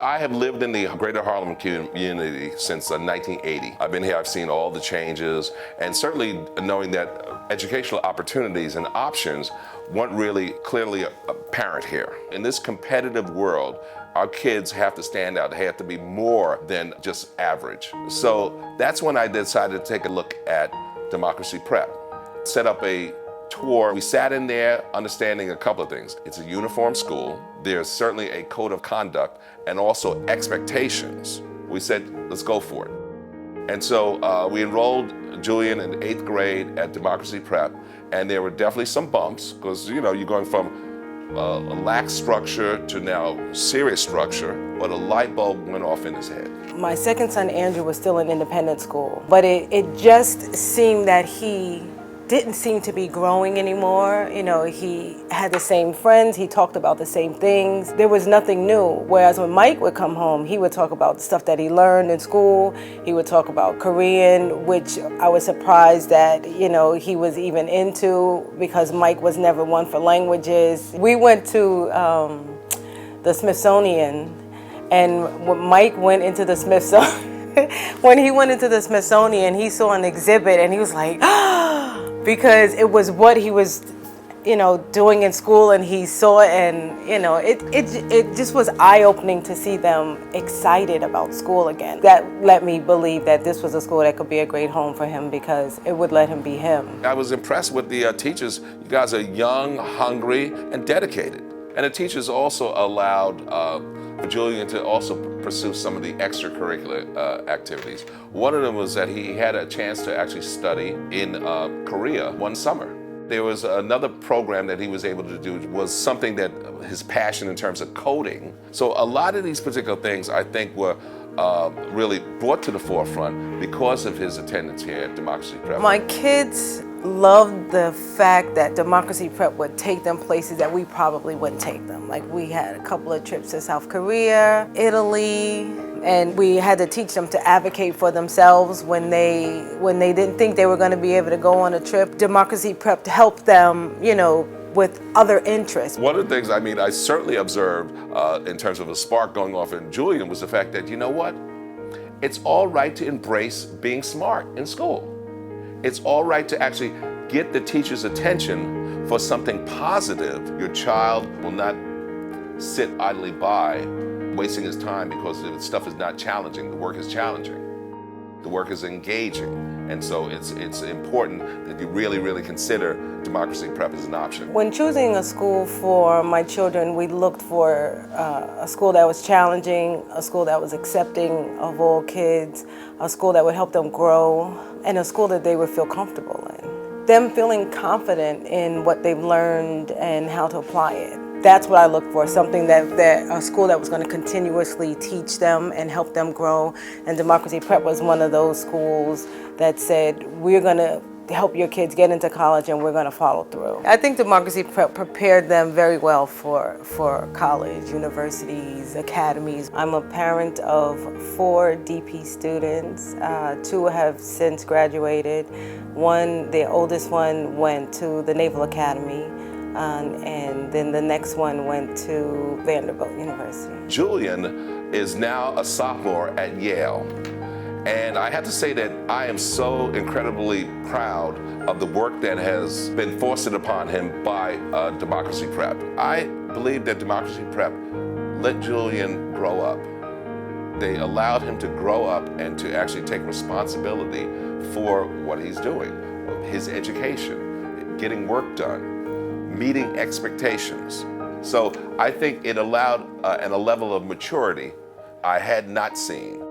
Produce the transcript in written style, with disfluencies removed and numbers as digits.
I have lived in the greater Harlem community since 1980. I've been here, I've seen all the changes, and certainly knowing that educational opportunities and options weren't really clearly apparent here. In this competitive world, our kids have to stand out. They have to be more than just average. So that's when I decided to take a look at Democracy Prep. Set up a tour. We sat in there understanding a couple of things. It's a uniform school. There's certainly a code of conduct and also expectations. We said, let's go for it. And so we enrolled Julian in 8th grade at Democracy Prep, and there were definitely some bumps because, you're going from a lax structure to now serious structure, but a light bulb went off in his head. My second son, Andrew, was still in independent school, but it just seemed that he didn't seem to be growing anymore. He had the same friends, he talked about the same things. There was nothing new. Whereas when Mike would come home, he would talk about the stuff that he learned in school. He would talk about Korean, which I was surprised that, he was even into because Mike was never one for languages. We went to the Smithsonian, and when Mike went into the Smithsonian, when he went into the Smithsonian, he saw an exhibit and he was like, because it was what he was, doing in school, and he saw it, and it just was eye-opening to see them excited about school again. That let me believe that this was a school that could be a great home for him because it would let him be him. I was impressed with the teachers. You guys are young, hungry, and dedicated. And the teachers also allowed for Julian to also pursue some of the extracurricular activities. One of them was that he had a chance to actually study in Korea one summer. There was another program that he was able to do, was something that his passion in terms of coding. So a lot of these particular things I think were really brought to the forefront because of his attendance here at Democracy Prep. My kids loved the fact that Democracy Prep would take them places that we probably wouldn't take them. Like we had a couple of trips to South Korea, Italy, and we had to teach them to advocate for themselves when they didn't think they were going to be able to go on a trip. Democracy Prep helped them, with other interests. One of the things, I certainly observed in terms of a spark going off in Julian was the fact that, it's all right to embrace being smart in school. It's all right to actually get the teacher's attention for something positive. Your child will not sit idly by, wasting his time because the stuff is not challenging. The work is challenging. The work is engaging. And so it's important that you really, really consider Democracy Prep as an option. When choosing a school for my children, we looked for a school that was challenging, a school that was accepting of all kids, a school that would help them grow, and a school that they would feel comfortable in. Them feeling confident in what they've learned and how to apply it. That's what I look for, something that a school that was going to continuously teach them and help them grow. And Democracy Prep was one of those schools that said, we're going to help your kids get into college and we're going to follow through. I think Democracy Prep prepared them very well for college, universities, academies. I'm a parent of 4 DP students. 2 have since graduated. Their oldest one went to the Naval Academy. And then the next one went to Vanderbilt University. Julian is now a sophomore at Yale. And I have to say that I am so incredibly proud of the work that has been foisted upon him by Democracy Prep. I believe that Democracy Prep let Julian grow up. They allowed him to grow up and to actually take responsibility for what he's doing, his education, getting work done, meeting expectations. So I think it allowed a level of maturity I had not seen.